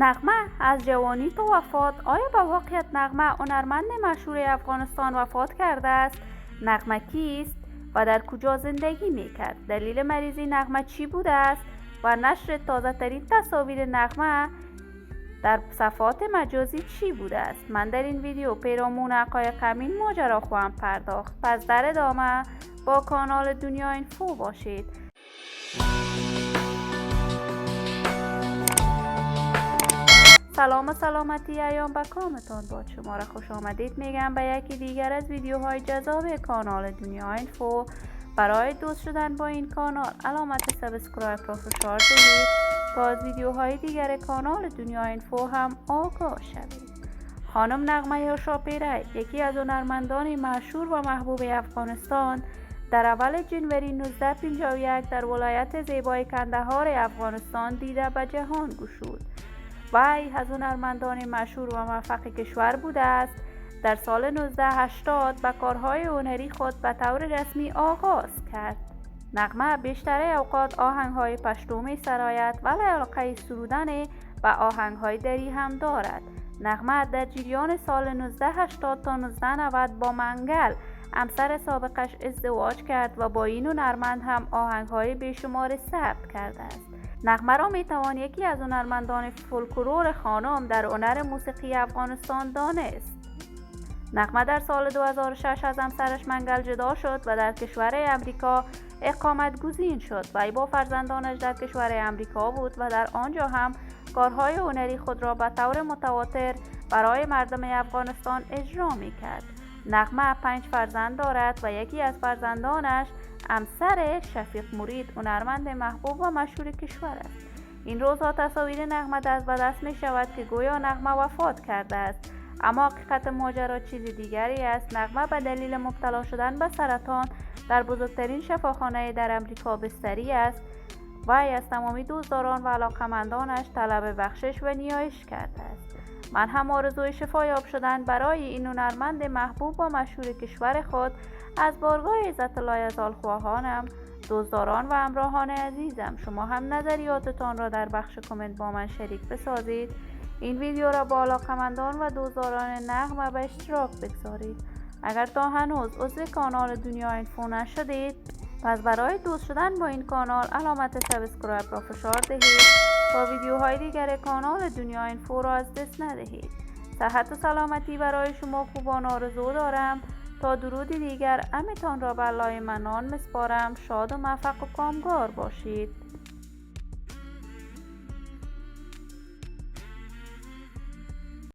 نغمه از جوانی تا وفات. آیا به واقعیت نغمه هنرمند مشهور افغانستان وفات کرده است؟ نغمه کیست و در کجا زندگی میکرد؟ دلیل مریضی نغمه چی بوده است؟ و نشر تازه ترین تصاویر نغمه در صفحات مجازی چی بوده است؟ من در این ویدیو پیرامون حقایق همین ماجرا خواهم پرداخت. پس در ادامه با کانال دنیا اینفو باشید. سلام و سلامتی ایام به کامتان باد. شما را خوش آمدید میگم به یکی دیگر از ویدیوهای جذاب کانال دنیا اینفو. برای دوست شدن با این کانال علامت سابسکرایب را فشار دهید تا از ویدیوهای دیگر کانال دنیا اینفو هم آگاه شوید. خانم نغمه شاپیره، یکی از هنرمندان مشهور و محبوب افغانستان، در اول جنوری 1951 در ولایت زیبای کندهار افغانستان دیده به جهان گشود. وی از هنرمندان مشهور و موفق کشور بوده است. در سال 1980 به کارهای هنری خود به طور رسمی آغاز کرد. نغمه بیشتر اوقات آهنگهای پشتو می سراید ولی علاقه سرودن و آهنگهای دری هم دارد. نغمه در جریان سال 1980 تا 1990 با منگل همسر سابقش ازدواج کرد و با این هنرمند هم آهنگهای بیشمار ثبت کرده است. نغمه را میتوان یکی از هنرمندان فولکلور خانم در هنر موسیقی افغانستان دانست. نغمه در سال 2006 از همسرش منگل جدا شد و در کشور امریکا اقامت گزین شد. وی با فرزندانش در کشور امریکا بود و در آنجا هم کارهای هنری خود را به طور متواتر برای مردم افغانستان اجرا میکرد. نغمه 5 فرزند دارد و یکی از فرزندانش همسر شفیق مرید هنرمند محبوب و مشهور کشور است. این روزها تصاویر نغمه دست به دست می شود که گویا نغمه وفات کرده است، اما حقیقت ماجرا چیز دیگری است. نغمه به دلیل مبتلا شدن به سرطان در بزرگترین شفاخانه در امریکا بستری است. وی از تمامی دوستداران و علاقمندانش طلب بخشش و نیایش کرده است. من هم آرزوی شفایاب شدن برای این هنرمند محبوب و مشهور کشور خود از بارگاه عزت الله خواهانم. دوستداران و همراهان عزیزم، شما هم نظریاتتان را در بخش کامنت با من شریک بسازید. این ویدیو را با علاقمندان و دوستداران نغمه به اشتراک بگذارید. اگر تا هنوز عضو کانال دنیا اینفو نشدید، پس برای دوست شدن با این کانال علامت سابسکرایب را فشار دهید تا ویدیوهای دیگر کانال دنیا اینفو را از دست ندهید. صحت و سلامتی برای شما خوبان آرزو دارم. تا درودی دیگر امیتان را به الله منان میسپارم. شاد و موفق و کامگار باشید.